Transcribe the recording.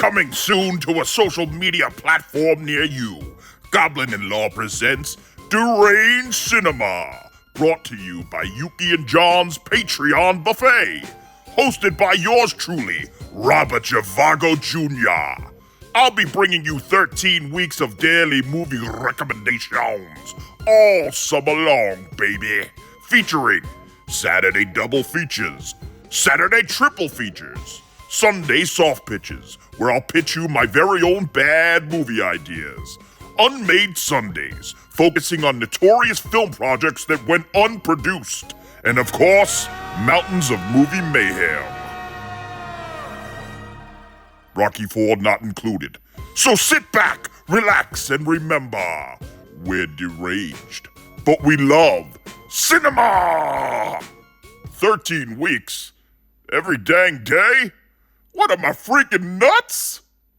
Coming soon to a social media platform near you, Goblin in Law presents Deranged Cinema, brought to you by Yuki and John's Patreon Buffet, hosted by yours truly, Robert Javago Jr. I'll be bringing you 13 weeks of daily movie recommendations, all summer long, baby, featuring Saturday double features, Saturday triple features, Sunday soft pitches, where I'll pitch you my very own bad movie ideas, Unmade Sundays, focusing on notorious film projects that went unproduced, and of course, Mountains of Movie Mayhem. Rocky Ford not included. So sit back, relax, and remember, we're deranged, but we love cinema! 13 weeks? Every dang day? What am I, freaking nuts?